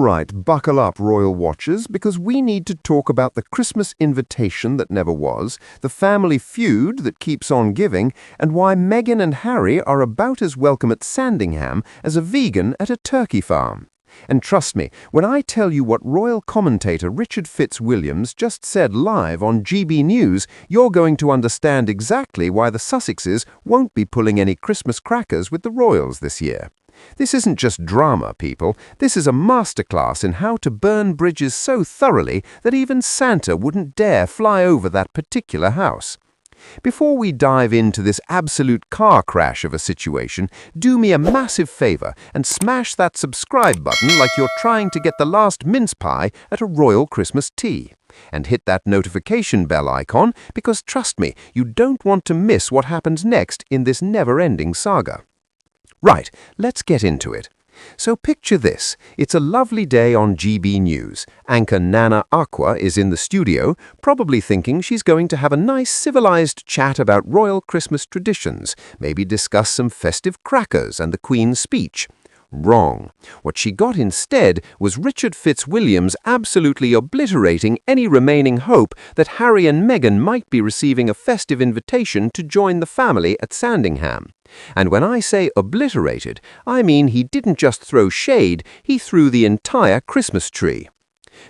right, buckle up, royal watchers, because we need to talk about the Christmas invitation that never was, the family feud that keeps on giving, and why Meghan and Harry are about as welcome at Sandringham as a vegan at a turkey farm. And trust me, when I tell you what royal commentator Richard Fitzwilliams just said live on GB News, you're going to understand exactly why the Sussexes won't be pulling any Christmas crackers with the royals this year. This isn't just drama, people. This is a masterclass in how to burn bridges so thoroughly that even Santa wouldn't dare fly over that particular house. Before we dive into this absolute car crash of a situation, do me a massive favor and smash that subscribe button like you're trying to get the last mince pie at a royal Christmas tea. And hit that notification bell icon because, trust me, you don't want to miss what happens next in this never-ending saga. Right, let's get into it. So picture this. It's a lovely day on GB News. Anchor Nana Akua is in the studio, probably thinking she's going to have a nice civilized chat about royal Christmas traditions, maybe discuss some festive crackers and the Queen's speech. Wrong. What she got instead was Richard Fitzwilliams absolutely obliterating any remaining hope that Harry and Meghan might be receiving a festive invitation to join the family at Sandringham. And when I say obliterated, I mean he didn't just throw shade, he threw the entire Christmas tree.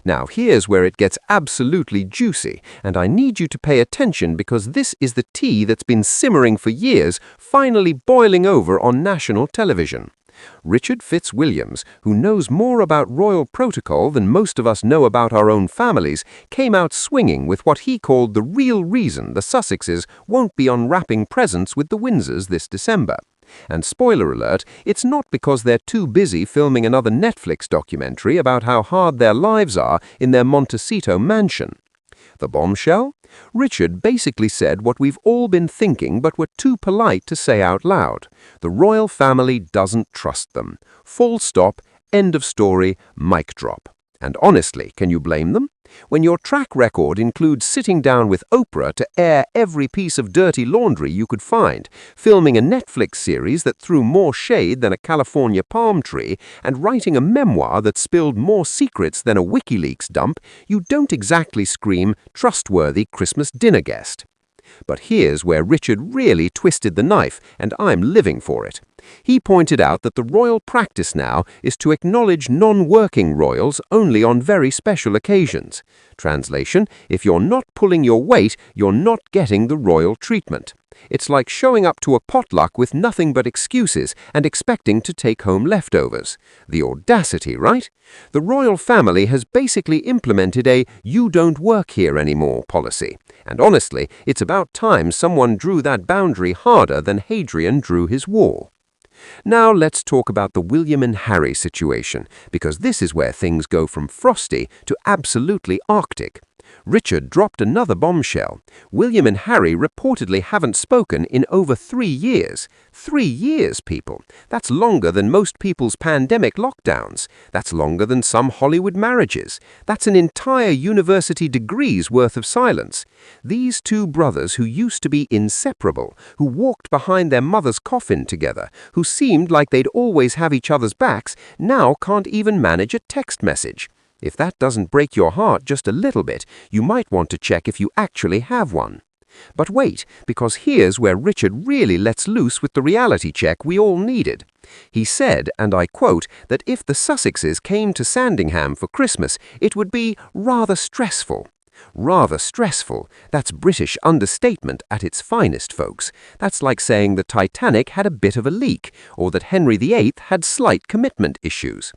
Now here's where it gets absolutely juicy, and I need you to pay attention because this is the tea that's been simmering for years, finally boiling over on national television. Richard Fitzwilliams, who knows more about royal protocol than most of us know about our own families, came out swinging with what he called the real reason the Sussexes won't be unwrapping presents with the Windsors this December. And spoiler alert, it's not because they're too busy filming another Netflix documentary about how hard their lives are in their Montecito mansion. The bombshell? Richard basically said what we've all been thinking but were too polite to say out loud. The royal family doesn't trust them. Full stop, end of story, mic drop. And honestly, can you blame them? When your track record includes sitting down with Oprah to air every piece of dirty laundry you could find, filming a Netflix series that threw more shade than a California palm tree, and writing a memoir that spilled more secrets than a WikiLeaks dump, you don't exactly scream trustworthy Christmas dinner guest. But here's where Richard really twisted the knife, and I'm living for it. He pointed out that the royal practice now is to acknowledge non-working royals only on very special occasions. Translation, if you're not pulling your weight, you're not getting the royal treatment. It's like showing up to a potluck with nothing but excuses and expecting to take home leftovers. The audacity, right? The royal family has basically implemented a "you don't work here anymore" policy. And honestly, it's about time someone drew that boundary harder than Hadrian drew his wall. Now let's talk about the William and Harry situation, because this is where things go from frosty to absolutely Arctic. Richard dropped another bombshell. William and Harry reportedly haven't spoken in over 3 years. 3 years, people. That's longer than most people's pandemic lockdowns. That's longer than some Hollywood marriages. That's an entire university degree's worth of silence. These two brothers who used to be inseparable, who walked behind their mother's coffin together, who seemed like they'd always have each other's backs, now can't even manage a text message. If that doesn't break your heart just a little bit, you might want to check if you actually have one. But wait, because here's where Richard really lets loose with the reality check we all needed. He said, and I quote, that if the Sussexes came to Sandringham for Christmas, it would be rather stressful. Rather stressful. That's British understatement at its finest, folks. That's like saying the Titanic had a bit of a leak, or that Henry VIII had slight commitment issues.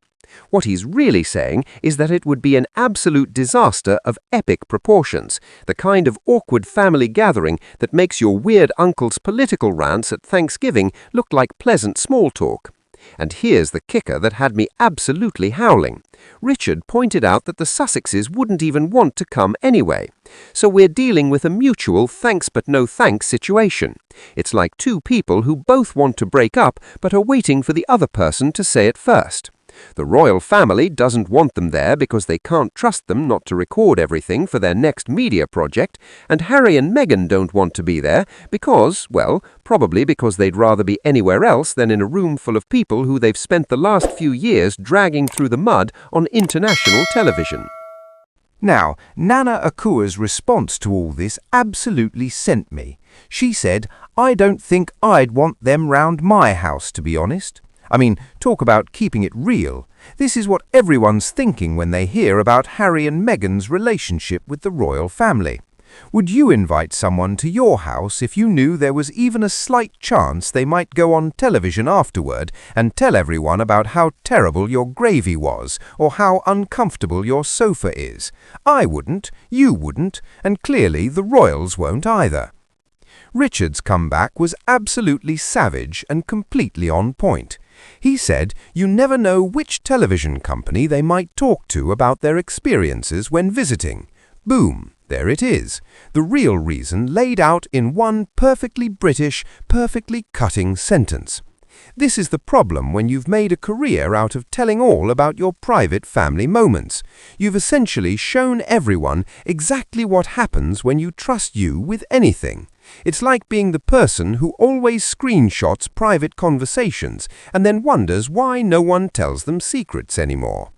What he's really saying is that it would be an absolute disaster of epic proportions, the kind of awkward family gathering that makes your weird uncle's political rants at Thanksgiving look like pleasant small talk. And here's the kicker that had me absolutely howling. Richard pointed out that the Sussexes wouldn't even want to come anyway. So we're dealing with a mutual thanks but no thanks situation. It's like two people who both want to break up but are waiting for the other person to say it first. The royal family doesn't want them there because they can't trust them not to record everything for their next media project, and Harry and Meghan don't want to be there because, well, probably because they'd rather be anywhere else than in a room full of people who they've spent the last few years dragging through the mud on international television. Now, Nana Akua's response to all this absolutely sent me. She said, "I don't think I'd want them round my house, to be honest." I mean, talk about keeping it real. This is what everyone's thinking when they hear about Harry and Meghan's relationship with the royal family. Would you invite someone to your house if you knew there was even a slight chance they might go on television afterward and tell everyone about how terrible your gravy was or how uncomfortable your sofa is? I wouldn't, you wouldn't, and clearly the royals won't either. Richard's comeback was absolutely savage and completely on point. He said you never know which television company they might talk to about their experiences when visiting. Boom, there it is. The real reason laid out in one perfectly British, perfectly cutting sentence. This is the problem when you've made a career out of telling all about your private family moments. You've essentially shown everyone exactly what happens when you trust you with anything. It's like being the person who always screenshots private conversations and then wonders why no one tells them secrets anymore.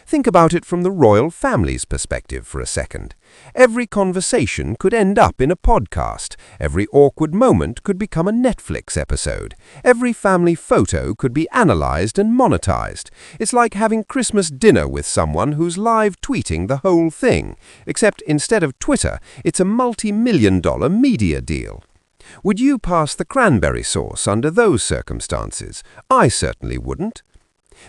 Think about it from the royal family's perspective for a second. Every conversation could end up in a podcast. Every awkward moment could become a Netflix episode. Every family photo could be analyzed and monetized. It's like having Christmas dinner with someone who's live tweeting the whole thing, except instead of Twitter, it's a multi-million-dollar media deal. Would you pass the cranberry sauce under those circumstances? I certainly wouldn't.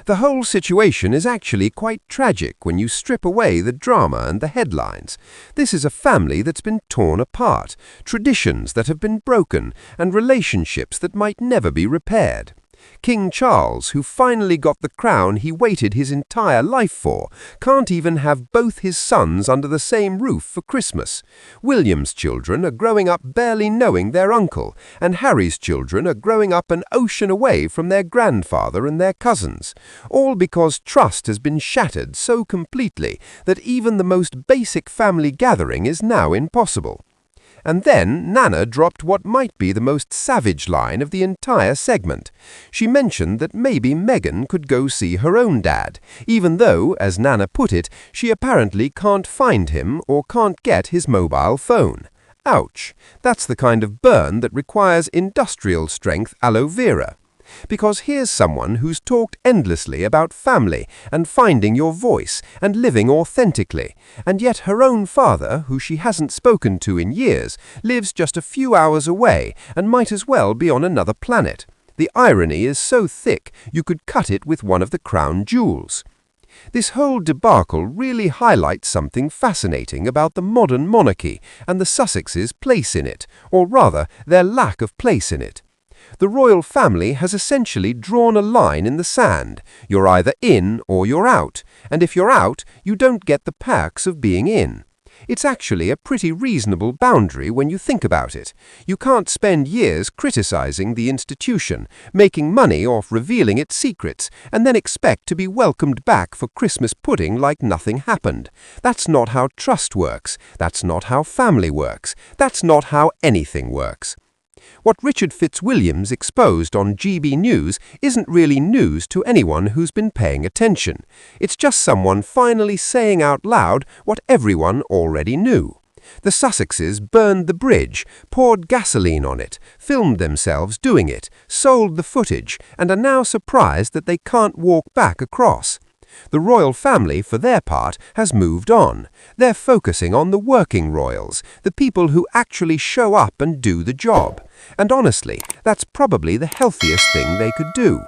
The whole situation is actually quite tragic when you strip away the drama and the headlines. This is a family that's been torn apart, traditions that have been broken, and relationships that might never be repaired. King Charles, who finally got the crown he waited his entire life for, can't even have both his sons under the same roof for Christmas. William's children are growing up barely knowing their uncle, and Harry's children are growing up an ocean away from their grandfather and their cousins, all because trust has been shattered so completely that even the most basic family gathering is now impossible. And then Nana dropped what might be the most savage line of the entire segment. She mentioned that maybe Meghan could go see her own dad, even though, as Nana put it, she apparently can't find him or can't get his mobile phone. Ouch, that's the kind of burn that requires industrial-strength aloe vera. Because here's someone who's talked endlessly about family and finding your voice and living authentically, and yet her own father, who she hasn't spoken to in years, lives just a few hours away and might as well be on another planet. The irony is so thick you could cut it with one of the crown jewels. This whole debacle really highlights something fascinating about the modern monarchy and the Sussexes' place in it, or rather, their lack of place in it. The royal family has essentially drawn a line in the sand. You're either in or you're out, and if you're out, you don't get the perks of being in. It's actually a pretty reasonable boundary when you think about it. You can't spend years criticizing the institution, making money off revealing its secrets, and then expect to be welcomed back for Christmas pudding like nothing happened. That's not how trust works. That's not how family works. That's not how anything works. What Richard Fitzwilliams exposed on GB News isn't really news to anyone who's been paying attention. It's just someone finally saying out loud what everyone already knew. The Sussexes burned the bridge, poured gasoline on it, filmed themselves doing it, sold the footage, and are now surprised that they can't walk back across. The royal family, for their part, has moved on. They're focusing on the working royals, the people who actually show up and do the job. And honestly, that's probably the healthiest thing they could do.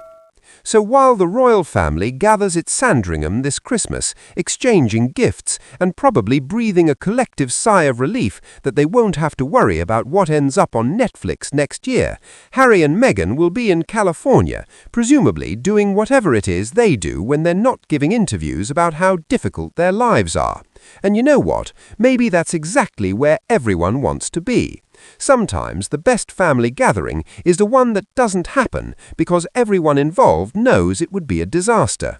So while the royal family gathers at Sandringham this Christmas, exchanging gifts and probably breathing a collective sigh of relief that they won't have to worry about what ends up on Netflix next year, Harry and Meghan will be in California, presumably doing whatever it is they do when they're not giving interviews about how difficult their lives are. And you know what? Maybe that's exactly where everyone wants to be. Sometimes the best family gathering is the one that doesn't happen because everyone involved knows it would be a disaster.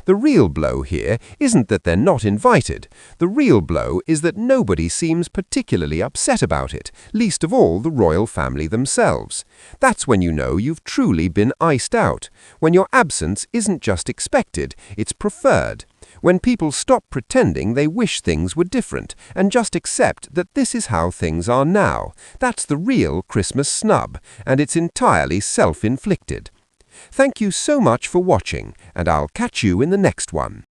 The real blow here isn't that they're not invited. The real blow is that nobody seems particularly upset about it, least of all the royal family themselves. That's when you know you've truly been iced out, when your absence isn't just expected, it's preferred. When people stop pretending they wish things were different and just accept that this is how things are now. That's the real Christmas snub, and it's entirely self-inflicted. Thank you so much for watching, and I'll catch you in the next one.